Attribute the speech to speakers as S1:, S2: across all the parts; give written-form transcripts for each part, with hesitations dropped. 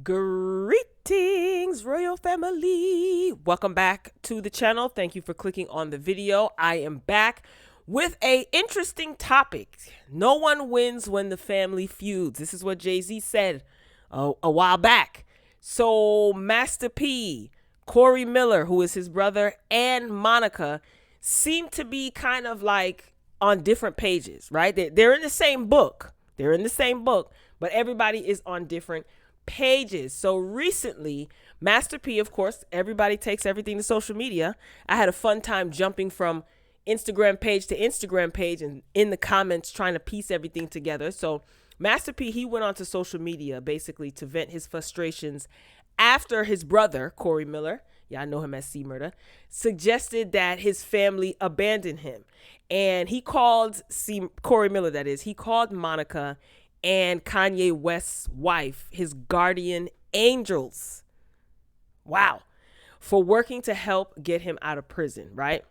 S1: Greetings, royal family. Welcome back to the channel. Thank you for clicking on the video. I am back with a interesting topic. No one wins when the family feuds. This is what Jay-Z said a while back. So Master P, Corey Miller, who is his brother, and Monica seem to be kind of like on different pages, right? They're in the same book. They're in the same book, but everybody is on different pages. So recently, Master P, of course, everybody takes everything to social media. I had a fun time jumping from Instagram page to Instagram page and in the comments trying to piece everything together. So Master P, he went onto social media basically to vent his frustrations after his brother, Corey Miller, yeah, I know him as C Murder, suggested that his family abandon him. And he called Corey Miller, that is, he called Monica and Kanye West's wife his guardian angels. Wow. For working to help get him out of prison, right?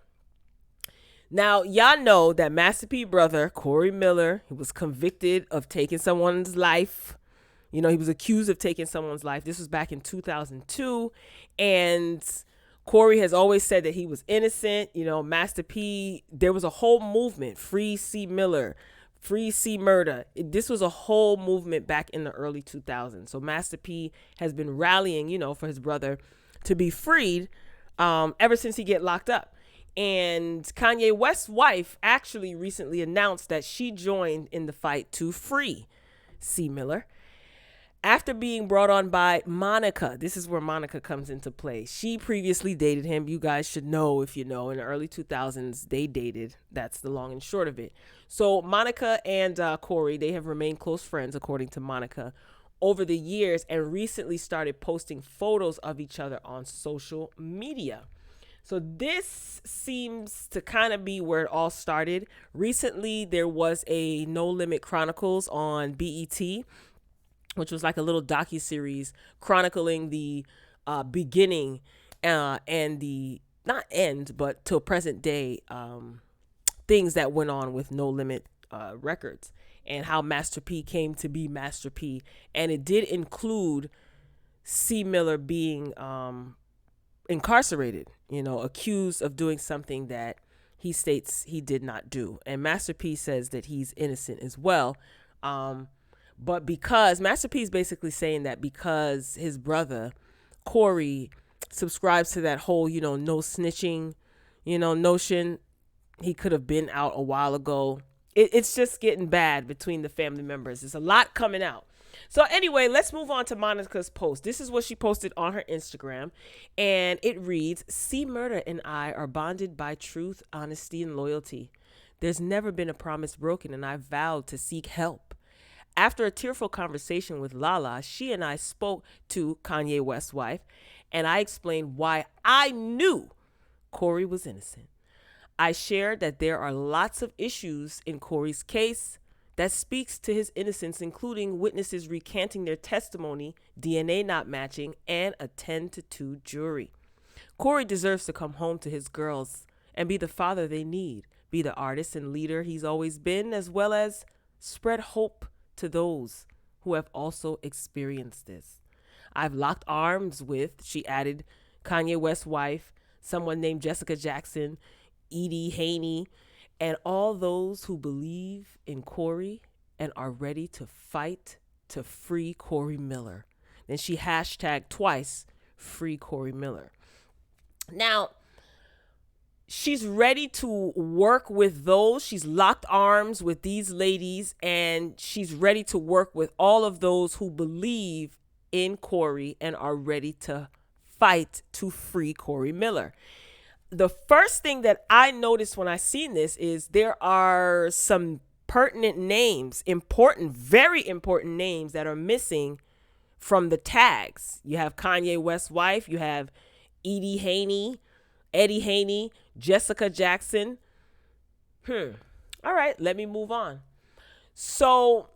S1: Now, y'all know that Master P brother, Corey Miller, he was convicted of taking someone's life. You know, he was accused of taking someone's life. This was back in 2002. And Corey has always said that he was innocent. You know, Master P, there was a whole movement, Free C Miller, Free C Murder. This was a whole movement back in the early 2000s. So Master P has been rallying, you know, for his brother to be freed ever since he get locked up. And Kanye West's wife actually recently announced that she joined in the fight to free C Miller after being brought on by Monica. This is where Monica comes into play. She previously dated him. You guys should know, if you know, in the early 2000s, they dated. That's the long and short of it. So Monica and Corey, they have remained close friends, according to Monica, over the years, and recently started posting photos of each other on social media. So this seems to kind of be where it all started. Recently, there was a No Limit Chronicles on BET, which was like a little docuseries chronicling the beginning and the, not end, but till present day things that went on with No Limit Records and how Master P came to be Master P. And it did include C Miller being incarcerated, you know, accused of doing something that he states he did not do. And Master P says that he's innocent as well. But because Master P is basically saying that because his brother, Corey, subscribes to that whole, you know, no snitching, you know, notion, he could have been out a while ago. It's just getting bad between the family members. There's a lot coming out. So anyway, let's move on to Monica's post. This is what she posted on her Instagram. And it reads, C Murder and I are bonded by truth, honesty, and loyalty. There's never been a promise broken, and I vowed to seek help. After a tearful conversation with Lala, she and I spoke to Kanye West's wife, and I explained why I knew Corey was innocent. I shared that there are lots of issues in Corey's case that speaks to his innocence, including witnesses recanting their testimony, DNA not matching, and a 10-2 jury. Corey deserves to come home to his girls and be the father they need, be the artist and leader he's always been, as well as spread hope to those who have also experienced this. I've locked arms with, she added, Kanye West's wife, someone named Jessica Jackson, Edie Haney, and all those who believe in Corey and are ready to fight to free Corey Miller. Then she hashtagged twice, free Corey Miller. Now, she's ready to work with those. She's locked arms with these ladies, and she's ready to work with all of those who believe in Corey and are ready to fight to free Corey Miller. The first thing that I noticed when I seen this is there are some pertinent names, important, very important names that are missing from the tags. You have Kanye West's wife, you have Eddie Haney, Jessica Jackson. All right, let me move on. So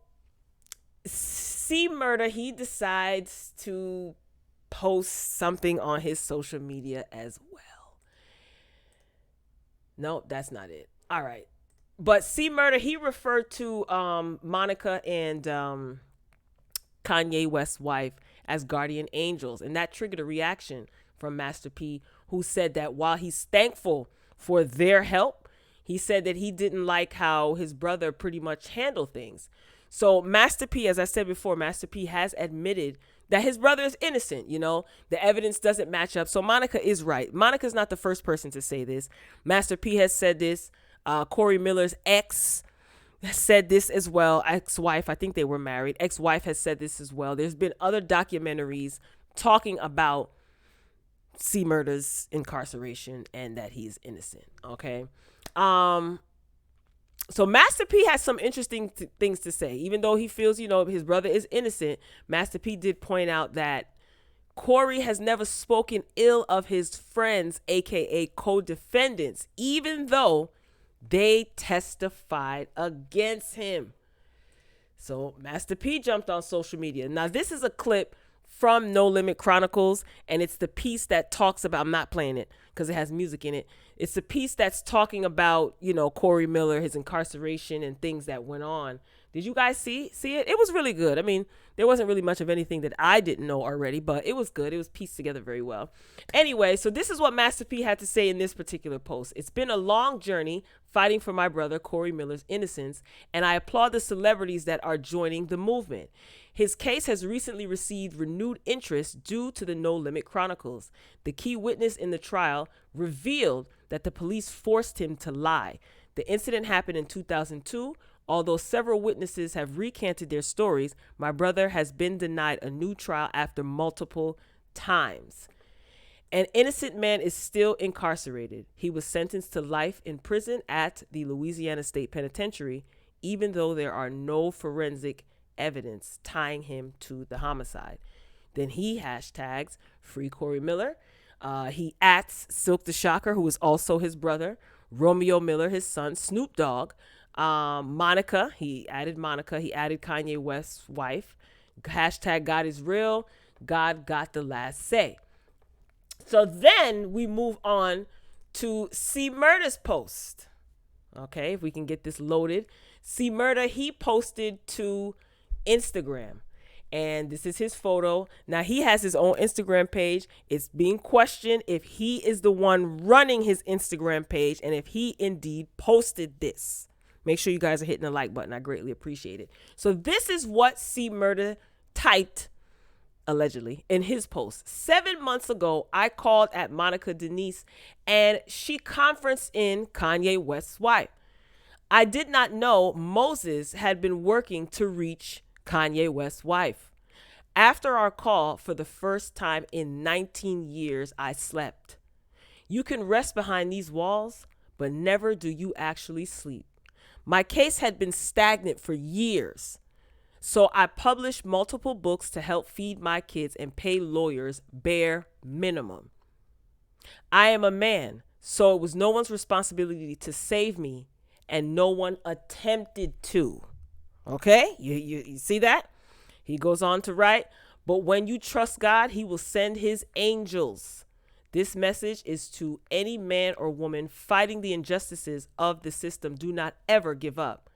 S1: C Murder, he decides to post something on his social media as well. No, that's not it. All right. But C Murder, he referred to Monica and Kanye West's wife as guardian angels. And that triggered a reaction from Master P, who said that while he's thankful for their help, he said that he didn't like how his brother pretty much handled things. So Master P, as I said before, Master P has admitted that his brother is innocent. You know, the evidence doesn't match up. So Monica is right. Monica's not the first person to say this. Master P has said this. Corey Miller's ex said this as well. Ex-wife, I think they were married. Ex-wife has said this as well. There's been other documentaries talking about C. Murder's incarceration and that he's innocent. Okay. So Master P has some interesting things to say. Even though he feels, you know, his brother is innocent, Master P did point out that Corey has never spoken ill of his friends, aka co-defendants, even though they testified against him. So Master P jumped on social media. Now this is a clip from No Limit Chronicles, and it's the piece that talks about, I'm not playing it because it has music in it. It's the piece that's talking about, you know, Corey Miller, his incarceration and things that went on. Did you guys see it? It was really good. I mean, there wasn't really much of anything that I didn't know already, but it was good. It was pieced together very well. Anyway, so this is what Master P had to say in this particular post. It's been a long journey fighting for my brother Corey Miller's innocence, and I applaud the celebrities that are joining the movement. His case has recently received renewed interest due to the No Limit Chronicles. The key witness in the trial revealed that the police forced him to lie. The incident happened in 2002. Although several witnesses have recanted their stories, my brother has been denied a new trial after multiple times. An innocent man is still incarcerated. He was sentenced to life in prison at the Louisiana State Penitentiary, even though there are no forensic evidence tying him to the homicide. Then he hashtags Free Corey Miller. He ats Silk the Shocker, who is also his brother, Romeo Miller, his son, Snoop Dogg, Monica. He added Kanye West's wife. Hashtag God is real. God got the last say. So then we move on to C. Murder's post. Okay, if we can get this loaded. C. Murder, he posted to Instagram. And this is his photo. Now, he has his own Instagram page. It's being questioned if he is the one running his Instagram page and if he indeed posted this. Make sure you guys are hitting the like button. I greatly appreciate it. So this is what C. Murder typed, allegedly, in his post. 7 months ago, I called at Monica Denise and she conferenced in Kanye West's wife. I did not know Moses had been working to reach Kanye West's wife. After our call, for the first time in 19 years, I slept. You can rest behind these walls, but never do you actually sleep. My case had been stagnant for years, so I published multiple books to help feed my kids and pay lawyers bare minimum. I am a man, so it was no one's responsibility to save me, and no one attempted to. Okay, you see that? He goes on to write, but when you trust God, he will send his angels. This message is to any man or woman fighting the injustices of the system. Do not ever give up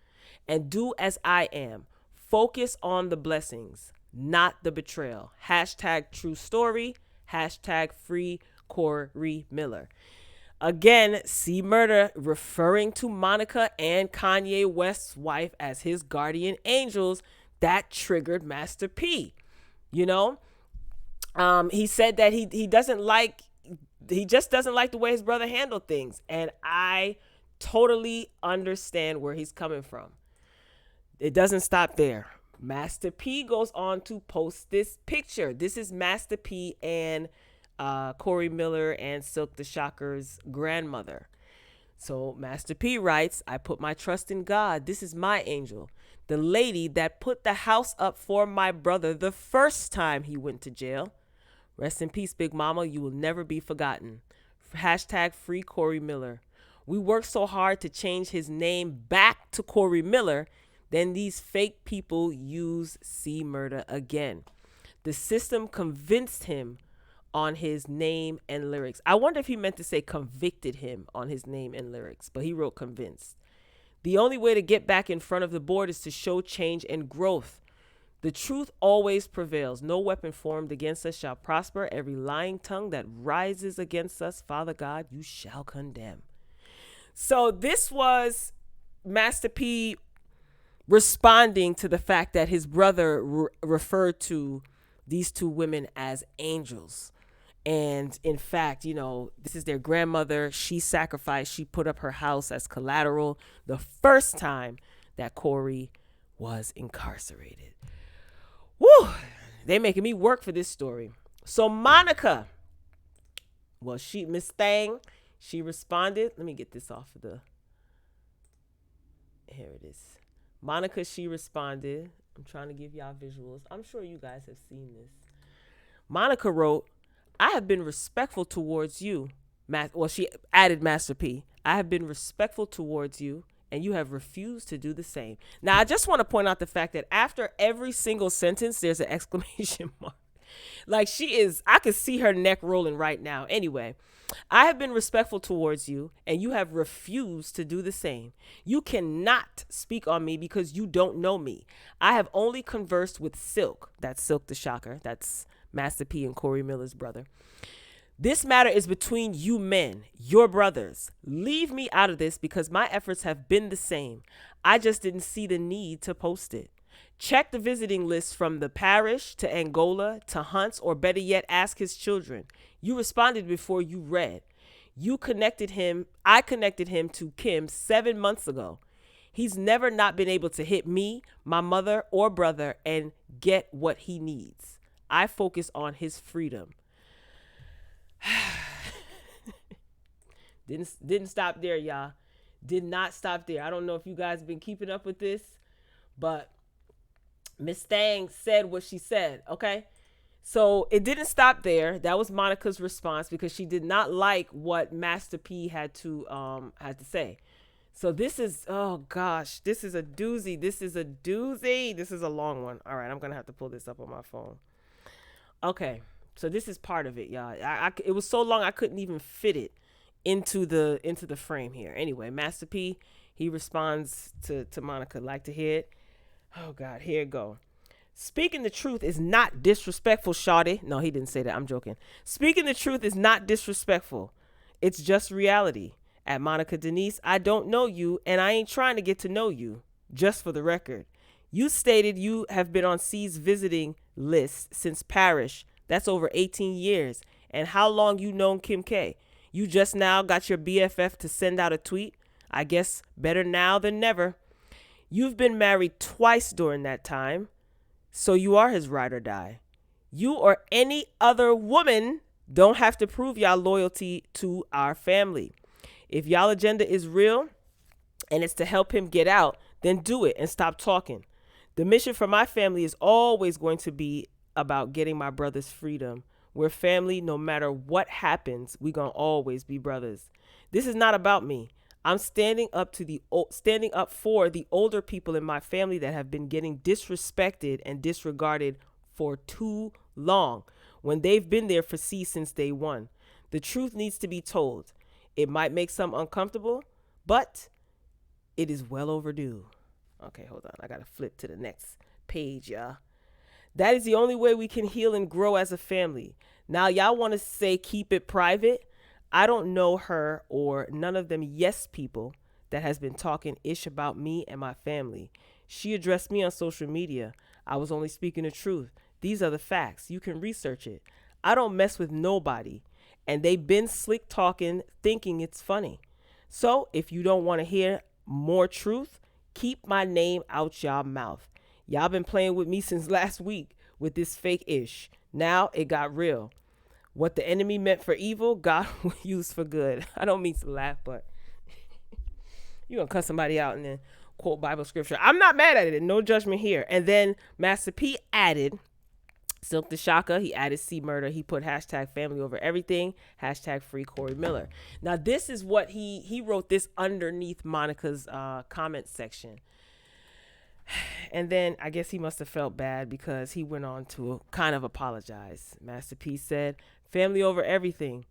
S1: and do as I am. Focus on the blessings, not the betrayal. Hashtag true story. Hashtag free Corey Miller. Again, C. Murder referring to Monica and Kanye West's wife as his guardian angels. That triggered Master P. You know, he said that he just doesn't like the way his brother handled things. And I totally understand where he's coming from. It doesn't stop there. Master P goes on to post this picture. This is Master P and Corey Miller and Silk the Shocker's grandmother. So Master P writes, I put my trust in God. This is my angel. The lady that put the house up for my brother the first time he went to jail. Rest in peace, Big Mama. You will never be forgotten. Hashtag free Corey Miller. We worked so hard to change his name back to Corey Miller. Then these fake people use C. Murder again. The system convinced him on his name and lyrics. I wonder if he meant to say convicted him on his name and lyrics, but he wrote convinced. The only way to get back in front of the board is to show change and growth. The truth always prevails. No weapon formed against us shall prosper. Every lying tongue that rises against us, Father God, you shall condemn. So this was Master P responding to the fact that his brother referred to these two women as angels. And in fact, this is their grandmother. She sacrificed, she put up her house as collateral the first time that Corey was incarcerated. Woo! They making me work for this story. So Monica, well, Miss Thang, she responded. Let me get this off of here it is. Monica, she responded. I'm trying to give y'all visuals. I'm sure you guys have seen this. Monica wrote, I have been respectful towards you. Well, she added Master P. I have been respectful towards you, and you have refused to do the same. Now, I just want to point out the fact that after every single sentence, there's an exclamation mark. Like I could see her neck rolling right now. Anyway, I have been respectful towards you, and you have refused to do the same. You cannot speak on me because you don't know me. I have only conversed with Silk. That's Silk the Shocker. That's Master P and Corey Miller's brother. This matter is between you men, your brothers. Leave me out of this because my efforts have been the same. I just didn't see the need to post it. Check the visiting list from the parish to Angola to Hunts, or better yet, ask his children. You responded before you read. I connected him to Kim 7 months ago. He's never not been able to hit me, my mother, or brother and get what he needs. I focus on his freedom. Didn't stop there, y'all. Did not stop there. I don't know if you guys have been keeping up with this, but Miss Thang said what she said, okay? So it didn't stop there. That was Monica's response because she did not like what Master P had to say. So this is, oh gosh, this is a doozy. This is a long one. All right, I'm going to have to pull this up on my phone. Okay, so this is part of it, y'all. It was so long I couldn't even fit it into the frame here. Anyway, Master P, he responds to Monica. Like to hear it? Oh God, here it go. Speaking the truth is not disrespectful, shawty. No, he didn't say that. I'm joking. Speaking the truth is not disrespectful. It's just reality. At Monica Denise, I don't know you, and I ain't trying to get to know you. Just for the record, you stated you have been on C's visiting list since parish. That's over 18 years. And how long you known Kim K? You just now got your BFF to send out a tweet? I guess better now than never. You've been married twice during that time, so you are his ride or die. You or any other woman don't have to prove y'all loyalty to our family. If y'all agenda is real and it's to help him get out, then do it and stop talking. The mission for my family is always going to be about getting my brother's freedom. We're family no matter what happens. We gonna always be brothers. This is not about me. I'm standing up for the older people in my family that have been getting disrespected and disregarded for too long when they've been there for C since day one. The truth needs to be told. It might make some uncomfortable, but it is well overdue. Okay, hold on. I got to flip to the next page, y'all. That is the only way we can heal and grow as a family. Now, y'all want to say keep it private? I don't know her or none of them yes people that has been talking ish about me and my family. She addressed me on social media. I was only speaking the truth. These are the facts. You can research it. I don't mess with nobody. And they've been slick talking, thinking it's funny. So if you don't want to hear more truth, keep my name out y'all mouth. Y'all been playing with me since last week with this fake ish. Now it got real. What the enemy meant for evil, God will use for good. I don't mean to laugh, but you're going to cut somebody out and then quote Bible scripture. I'm not mad at it. No judgment here. And then Master P added Silk the Shaka. He added C Murder. He put hashtag family over everything. Hashtag free Corey Miller. Now, this is what he wrote this underneath Monica's comment section. And then I guess he must have felt bad because he went on to kind of apologize. Master P said, family over everything.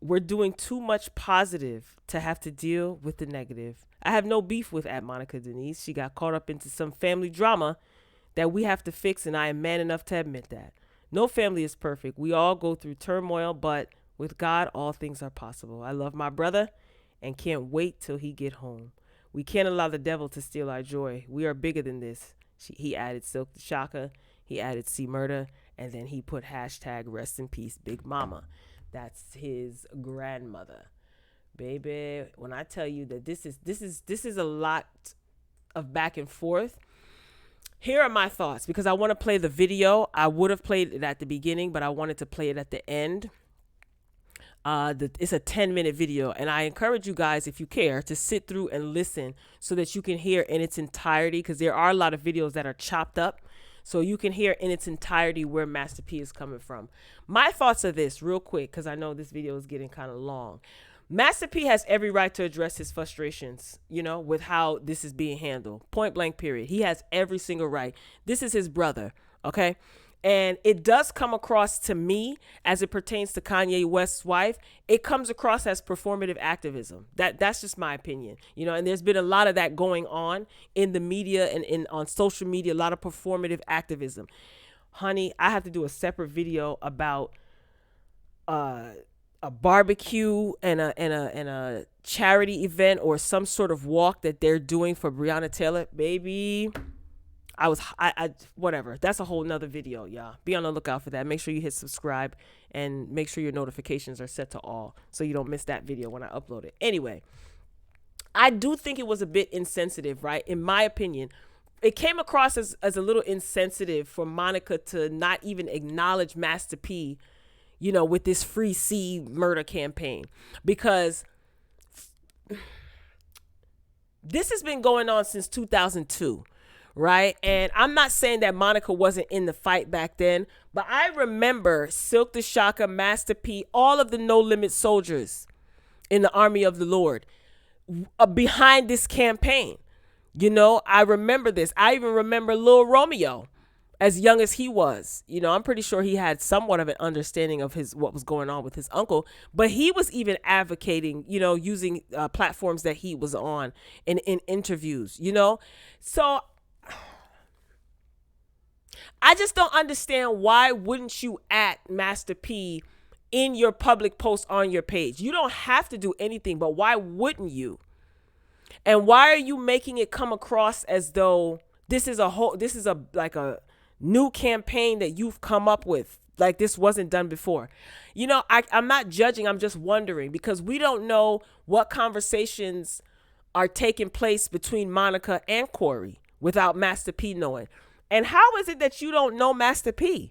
S1: We're doing too much positive to have to deal with the negative. I have no beef with at Monica Denise. She got caught up into some family drama. that we have to fix, and I am man enough to admit that. No family is perfect. We all go through turmoil, but with God, all things are possible. I love my brother and can't wait till he get home. We can't allow the devil to steal our joy. We are bigger than this. He added Silk the Shaka. He added C Murder. And then he put hashtag rest in peace, Big Mama. That's his grandmother. Baby, when I tell you that this is a lot of back and forth. Here are my thoughts, because I want to play the video. I would have played it at the beginning, but I wanted to play it at the end. It's a 10-minute video, and I encourage you guys, if you care, to sit through and listen so that you can hear in its entirety, because there are a lot of videos that are chopped up, so you can hear in its entirety where Master P is coming from. My thoughts are this, real quick, because I know this video is getting kind of long. Master P has every right to address his frustrations, with how this is being handled. Point blank, period. He has every single right. This is his brother, okay? And it does come across to me, as it pertains to Kanye West's wife, it comes across as performative activism. That's just my opinion, and there's been a lot of that going on in the media and on social media, a lot of performative activism. Honey, I have to do a separate video about a barbecue and a charity event or some sort of walk that they're doing for Breonna Taylor. Baby, whatever. That's a whole nother video, y'all. Be on the lookout for that. Make sure you hit subscribe and make sure your notifications are set to all so you don't miss that video when I upload it. Anyway, I do think it was a bit insensitive, right? In my opinion, it came across as a little insensitive for Monica to not even acknowledge Master P, with this Free C Murder campaign, because this has been going on since 2002. Right. And I'm not saying that Monica wasn't in the fight back then, but I remember Silk the Shaka, Master P, all of the No Limit soldiers in the Army of the Lord behind this campaign. I remember this. I even remember Lil Romeo, as young as he was. I'm pretty sure he had somewhat of an understanding of what was going on with his uncle, but he was even advocating, using platforms that he was on in interviews, So I just don't understand, why wouldn't you at Master P in your public post on your page? You don't have to do anything, but why wouldn't you? And why are you making it come across as though this is like a new campaign that you've come up with, like this wasn't done before? I'm not judging. I'm just wondering, because we don't know what conversations are taking place between Monica and Corey without Master P knowing. And how is it that you don't know Master P?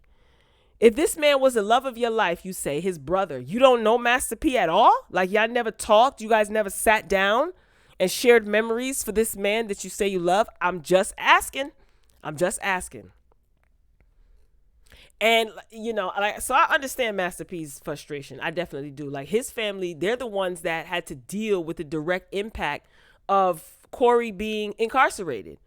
S1: If this man was the love of your life, you say, his brother, you don't know Master P at all? Like, y'all never talked? You guys never sat down and shared memories for this man that you say you love? I'm just asking. And, so I understand Master P's frustration. I definitely do. Like, his family, they're the ones that had to deal with the direct impact of Corey being incarcerated.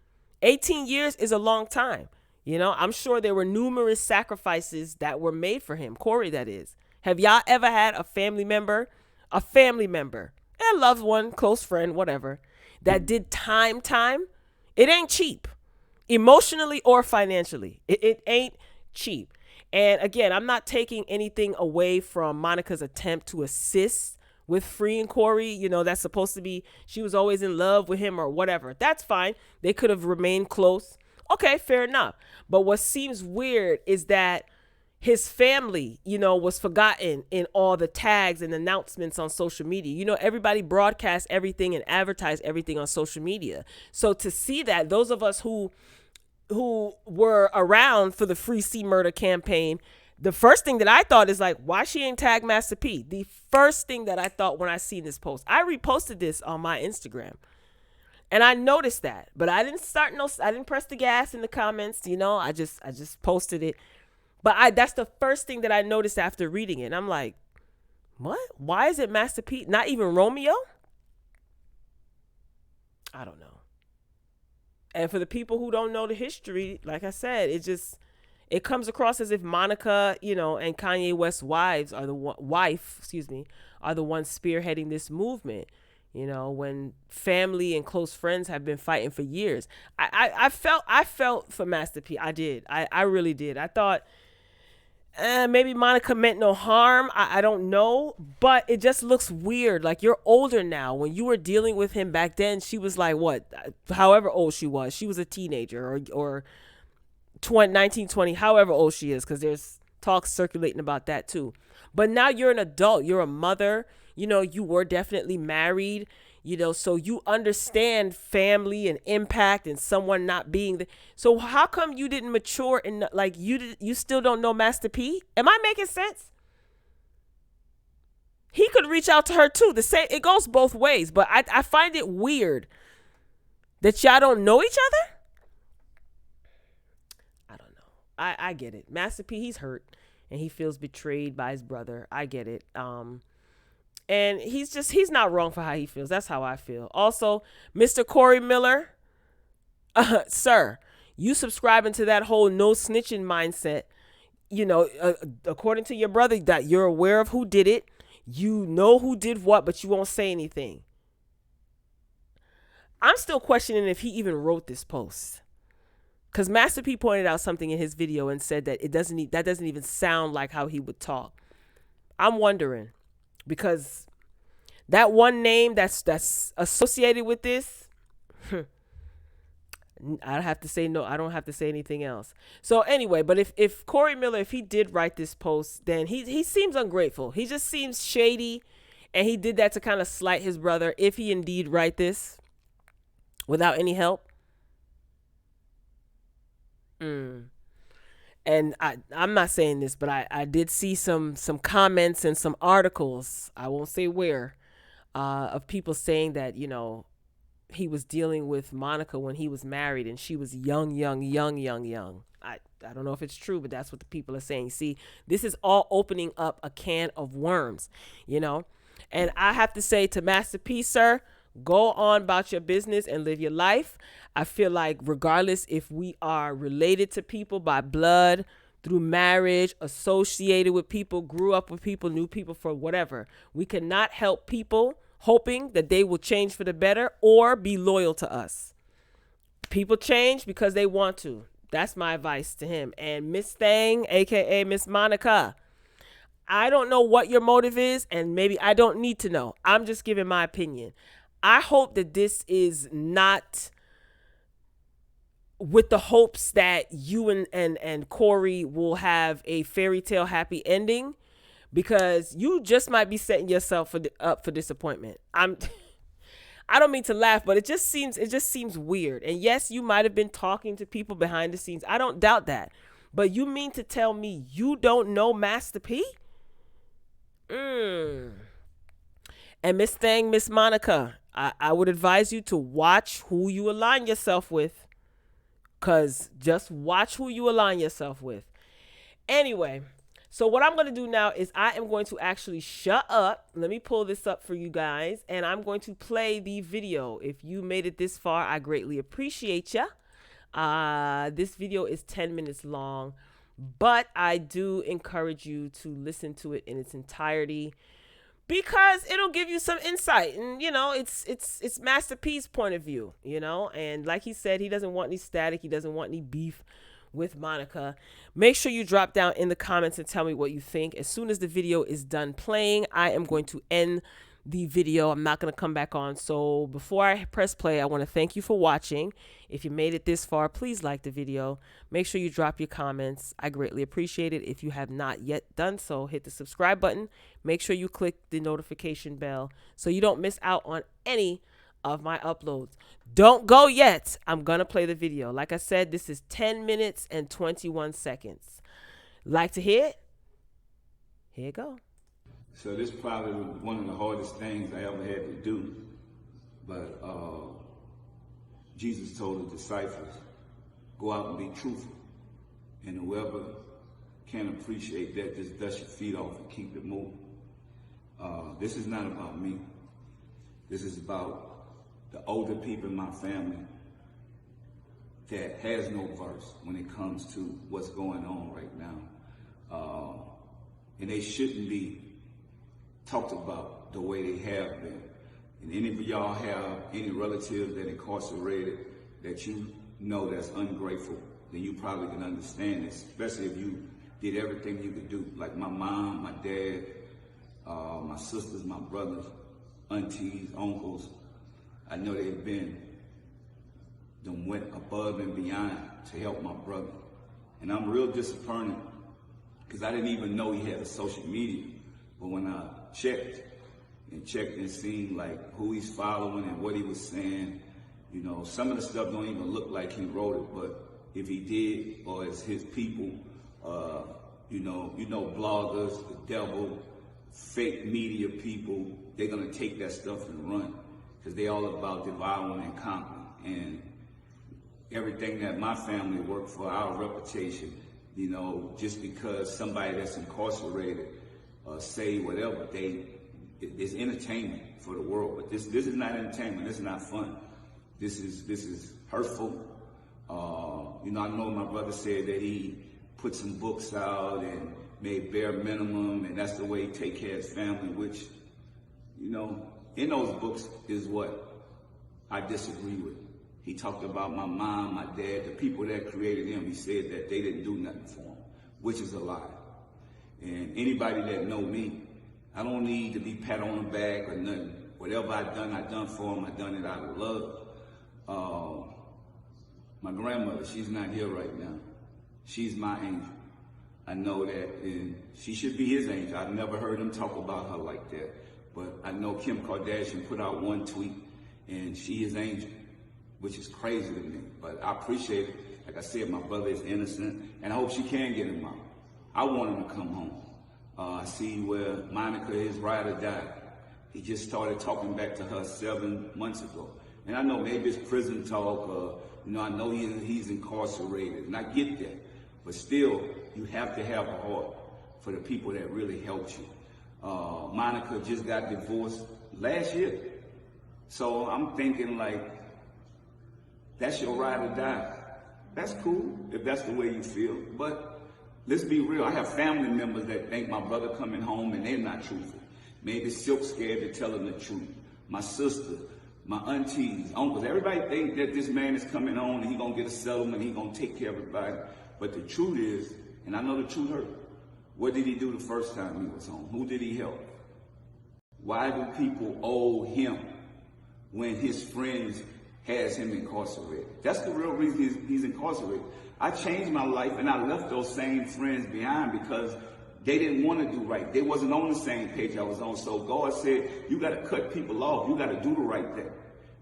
S1: 18 years is a long time. I'm sure there were numerous sacrifices that were made for him. Corey, that is. Have y'all ever had a family member, a loved one, close friend, whatever, that did time? It ain't cheap, emotionally or financially. It ain't cheap. And again, I'm not taking anything away from Monica's attempt to assist with freeing Corey. That's supposed to be, she was always in love with him or whatever. That's fine. They could have remained close. Okay, fair enough. But what seems weird is that his family, was forgotten in all the tags and announcements on social media. Everybody broadcasts everything and advertise everything on social media. So to see that, those of us who were around for the Free C Murder campaign, the first thing that I thought is like, why she ain't tag Master P? The first thing that I thought when I seen this post, I reposted this on my Instagram, and I noticed that, but I didn't press the gas in the comments. I just posted it. But that's the first thing that I noticed after reading it. And I'm like, what? Why is it Master P? Not even Romeo? I don't know. And for the people who don't know the history, like I said, it comes across as if Monica, and Kanye West's wives are the ones spearheading this movement. You know, when family and close friends have been fighting for years. I felt for Master P. I did. I really did. I thought maybe Monica meant no harm. I don't know, but it just looks weird. Like, you're older now. When you were dealing with him back then, she was like, what, however old she was a teenager, or 19, 20, however old she is, because there's talks circulating about that too. But now you're an adult, you're a mother, you know, you were definitely married, you know, so you understand family and impact and someone not being the. So how come you didn't mature and like you still don't know Master P? Am I making sense? He could reach out to her too. The same, it goes both ways, but I find it weird that y'all don't know each other. I don't know. I get it. Master P, he's hurt and he feels betrayed by his brother. I get it. And he's not wrong for how he feels. That's how I feel. Also, Mr. Corey Miller, sir, you subscribing to that whole no snitching mindset. You know, according to your brother, that you're aware of who did it. You know who did what, but you won't say anything. I'm still questioning if he even wrote this post. Because Master P pointed out something in his video and said that that doesn't even sound like how he would talk. I'm wondering, because that one name that's associated with this, I have to say no. I don't have to say anything else. So anyway, but if Corey Miller, if he did write this post, then he seems ungrateful. He just seems shady, and he did that to kind of slight his brother. If he indeed write this without any help. And I'm not saying this, but I did see some comments and some articles, I won't say where, of people saying that, you know, he was dealing with Monica when he was married and she was young. I don't know if it's true, but that's what the people are saying. See, this is all opening up a can of worms, you know. And I have to say to Master P, sir, go on about your business and live your life. I feel like regardless if we are related to people by blood, through marriage, associated with people, grew up with people, knew people, for whatever, we cannot help people hoping that they will change for the better or be loyal to us. People change because they want to. That's my advice to him. And Miss Thang, aka Miss Monica, I don't know what your motive is, and maybe I don't need to know. I'm just giving my opinion. I hope that this is not with the hopes that you and Corey will have a fairy tale happy ending, because you just might be setting yourself up for disappointment. I don't mean to laugh, but it just seems weird. And yes, you might have been talking to people behind the scenes. I don't doubt that. But you mean to tell me you don't know Master P? And Miss Thang, Miss Monica, I would advise you to watch who you align yourself with. Because just watch who you align yourself with. Anyway, so what I'm going to do now is I am going to actually shut up. Let me pull this up for you guys. And I'm going to play the video. If you made it this far, I greatly appreciate you. This video is 10 minutes long. But I do encourage you to listen to it in its entirety, because it'll give you some insight. And, you know, it's Master P's point of view, you know. And like he said, he doesn't want any static. He doesn't want any beef with Monica. Make sure you drop down in the comments and tell me what you think. As soon as the video is done playing, I am going to end the video. I'm not going to come back on. So before I press play, I want to thank you for watching. If you made it this far, please like the video. Make sure you drop your comments. I greatly appreciate it. If you have not yet done so, hit the subscribe button. Make sure you click the notification bell so you don't miss out on any of my uploads. Don't go yet. I'm going to play the video. Like I said, this is 10 minutes and 21 seconds. Like to hear it? Here you go.
S2: So this probably was one of the hardest things I ever had to do. But Jesus told the disciples, go out and be truthful. And whoever can appreciate that, just dust your feet off and keep it moving. This is not about me. This is about the older people in my family that has no verse when it comes to what's going on right now. And they shouldn't be talked about the way they have been. And any of y'all have any relatives that incarcerated that you know that's ungrateful, then you probably can understand this, especially if you did everything you could do. Like my mom, my dad, my sisters, my brothers, aunties, uncles. I know they've went above and beyond to help my brother. And I'm real disappointed because I didn't even know he had a social media. But when I checked and seen like who he's following and what he was saying, you know, some of the stuff don't even look like he wrote it, but if he did, or it's his people, you know, bloggers, the devil, fake media people, they're gonna take that stuff and run, because they're all about devouring and conquering. And everything that my family worked for, our reputation, you know, just because somebody that's incarcerated say whatever, it's entertainment for the world. But this is not entertainment. This is not fun. This is hurtful. You know, I know my brother said that he put some books out and made bare minimum, and that's the way he take care of his family, which, you know, in those books is what I disagree with. He talked about my mom, my dad, the people that created him. He said that they didn't do nothing for him, which is a lie. And anybody that know me, I don't need to be pat on the back or nothing. Whatever I done for him. I done it out of love. My grandmother, she's not here right now. She's my angel. I know that, and she should be his angel. I've never heard him talk about her like that. But I know Kim Kardashian put out one tweet, and she is angel, which is crazy to me. But I appreciate it. Like I said, my brother is innocent, and I hope she can get him out. I want him to come home. I see where Monica, his ride or die. He just started talking back to her 7 months ago. And I know maybe it's prison talk, you know, I know he's incarcerated, and I get that. But still, you have to have a heart for the people that really helped you. Monica just got divorced last year. So I'm thinking like, that's your ride or die. That's cool, if that's the way you feel. But let's be real, I have family members that think my brother coming home and they're not truthful. Maybe Silk's scared to tell them the truth. My sister, my aunties, uncles, everybody think that this man is coming home and he's gonna get a settlement, he's gonna take care of everybody. But the truth is, and I know the truth hurt, what did he do the first time he was home? Who did he help? Why do people owe him when his friends has him incarcerated? That's the real reason he's incarcerated. I changed my life and I left those same friends behind because they didn't want to do right. They wasn't on the same page I was on. So God said, you got to cut people off. You got to do the right thing.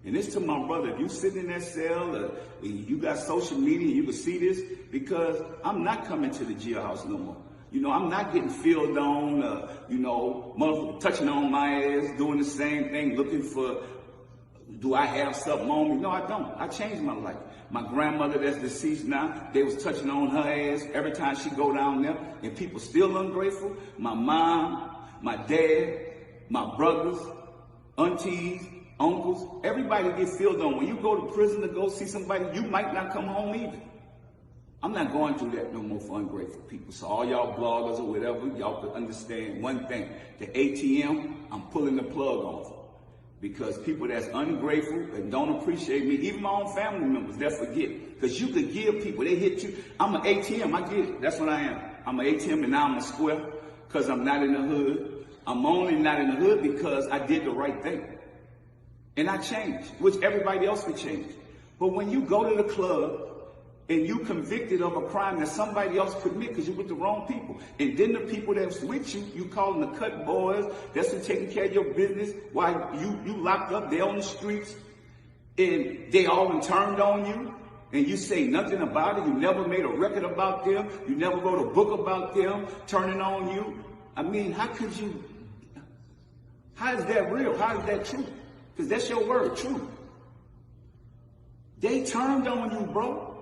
S2: And it's to my brother, if you sitting in that cell, or you got social media, you can see this, because I'm not coming to the jailhouse no more. You know, I'm not getting filled on, you know, motherfucker touching on my ass, doing the same thing, looking for, do I have something on me? No, I don't. I changed my life. My grandmother that's deceased now, they was touching on her ass every time she go down there, and people still ungrateful. My mom, my dad, my brothers, aunties, uncles, everybody get filled on. When you go to prison to go see somebody, you might not come home either. I'm not going through that no more for ungrateful people. So all y'all bloggers or whatever, y'all could understand one thing. The ATM, I'm pulling the plug off. Because people that's ungrateful and don't appreciate me, even my own family members, they'll forget. Because you could give people, they hit you. I'm an ATM, I get it. That's what I am. I'm an ATM and now I'm a square because I'm not in the hood. I'm only not in the hood because I did the right thing. And I changed, which everybody else could change. But when you go to the club and you convicted of a crime that somebody else commit because you're with the wrong people, and then the people that's with you, you call them the cut boys, that's who taking care of your business while you locked up, they're on the streets, and they all turned on you, and you say nothing about it, you never made a record about them, you never wrote a book about them turning on you. I mean, how is that real? How is that true? Because that's your word, true. They turned on you, bro.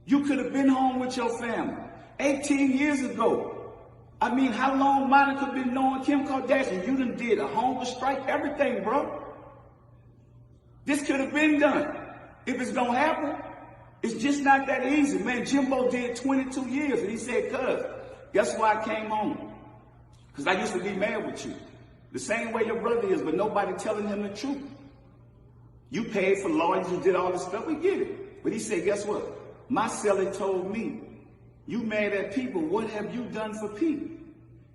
S2: You could have been home with your family 18 years ago. I mean, how long Monica been knowing Kim Kardashian? You done did a hunger strike, everything, bro. This could have been done. If it's gonna happen, it's just not that easy. Man, Jimbo did 22 years, and he said, cuz, guess why I came home? Because I used to be mad with you. The same way your brother is, but nobody telling him the truth. You paid for lawyers, you did all this stuff, we get it. But he said, guess what? My seller told me, you mad at people, what have you done for people?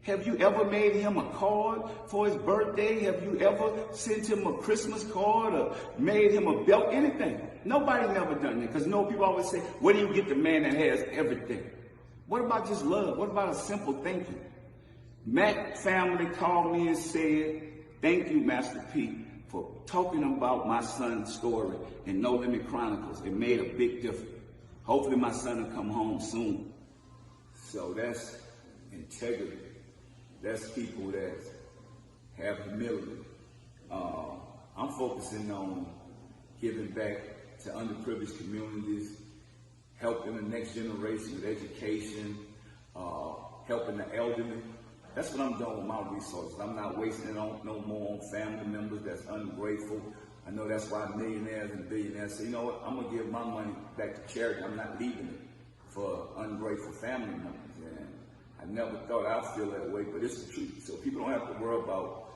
S2: Have you ever made him a card for his birthday? Have you ever sent him a Christmas card or made him a belt? Anything. Nobody never done that. Because people always say, where do you get the man that has everything? What about just love? What about a simple thank you? Mac family called me and said, thank you, Master P, for talking about my son's story in No Limit Chronicles. It made a big difference. Hopefully my son will come home soon. So that's integrity. That's people that have humility. I'm focusing on giving back to underprivileged communities, helping the next generation with education, helping the elderly. That's what I'm doing with my resources. I'm not wasting it on no more on family members that's ungrateful. I know that's why millionaires and billionaires say, you know what, I'm going to give my money back to charity. I'm not leaving it for ungrateful family members. And I never thought I'd feel that way, but it's the truth. So people don't have to worry about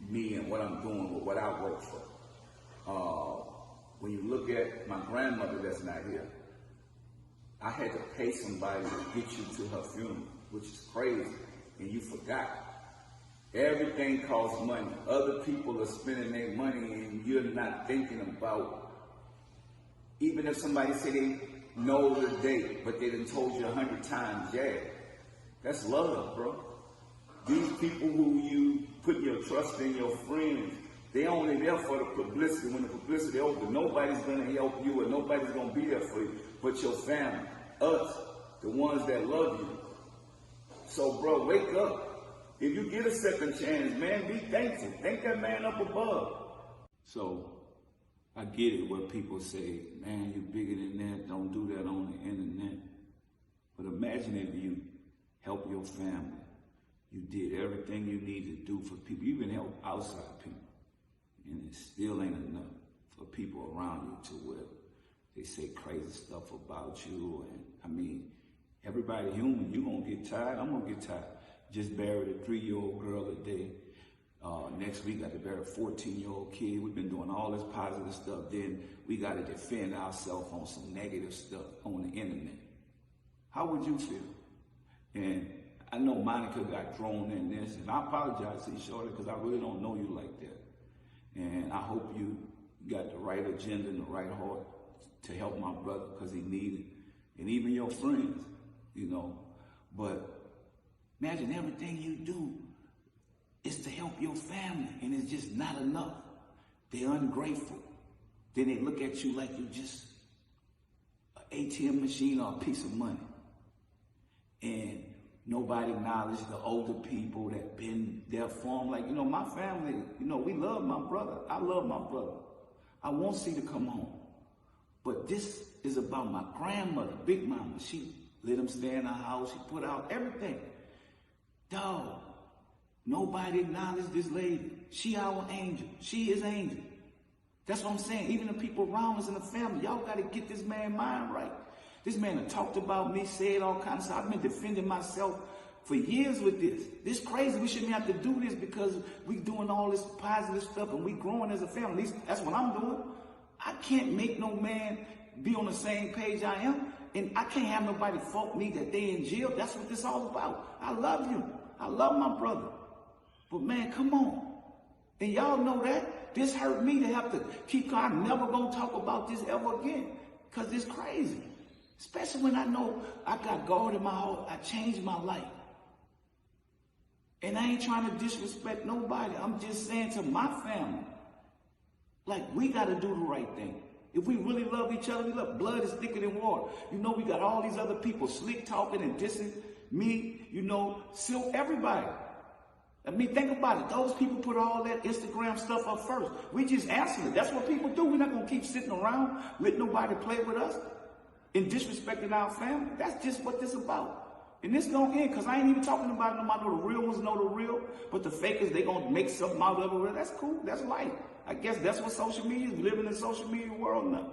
S2: me and what I'm doing or what I work for. When you look at my grandmother that's not here, I had to pay somebody to get you to her funeral, which is crazy, and you forgot. Everything costs money. Other people are spending their money and you're not thinking about, even if somebody say they know the date, but they done told you 100 times, yeah, that's love, bro. These people who you put your trust in, your friends, they only there for the publicity. When the publicity over, nobody's gonna help you or nobody's gonna be there for you but your family, us, the ones that love you. So, bro, wake up. If you get a second chance, man, be thankful. Thank that man up above. So, I get it where people say, man, you bigger than that. Don't do that on the internet. But imagine if you help your family. You did everything you need to do for people. You even help outside people. And it still ain't enough for people around you to where they say crazy stuff about you. And I mean, everybody human. You gonna get tired. I'm gonna get tired. Just buried a 3-year-old girl today. Next week, got to bury a 14-year-old kid. We've been doing all this positive stuff. Then we got to defend ourselves on some negative stuff on the internet. How would you feel? And I know Monica got thrown in this, and I apologize to you, Shorty, because I really don't know you like that. And I hope you got the right agenda and the right heart to help my brother because he needed it. And even your friends, you know. But imagine everything you do is to help your family, and it's just not enough. They're ungrateful. Then they look at you like you're just an ATM machine or a piece of money. And nobody acknowledges the older people that been there for them. Like, you know, my family, you know, we love my brother. I love my brother. I want C to come home. But this is about my grandmother, Big Mama. She let him stay in her house. She put out everything. Dog, nobody acknowledged this lady. She our angel. She is angel. That's what I'm saying. Even the people around us in the family, y'all got to get this man's mind right. This man had talked about me, said all kinds of stuff. I've been defending myself for years with this. This crazy. We shouldn't have to do this because we doing all this positive stuff and we growing as a family. At least that's what I'm doing. I can't make no man be on the same page I am. And I can't have nobody fault me that they in jail. That's what this all about. I love you. I love my brother. But man, come on. And y'all know that. This hurt me to have to keep going. I'm never going to talk about this ever again. Because it's crazy. Especially when I know I got God in my heart. I changed my life. And I ain't trying to disrespect nobody. I'm just saying to my family, like, we got to do the right thing. If we really love each other, we love. Blood is thicker than water. You know, we got all these other people slick talking and dissing me, you know, Silk, everybody. I mean, think about it. Those people put all that Instagram stuff up first. We just answer it. That's what people do. We're not going to keep sitting around, let nobody play with us and disrespecting our family. That's just what this is about. And this don't end, because I ain't even talking about them. I know the real ones know the real, but the fakers, they going to make something out of it. That's cool. That's life. I guess that's what social media is, living in a social media world now.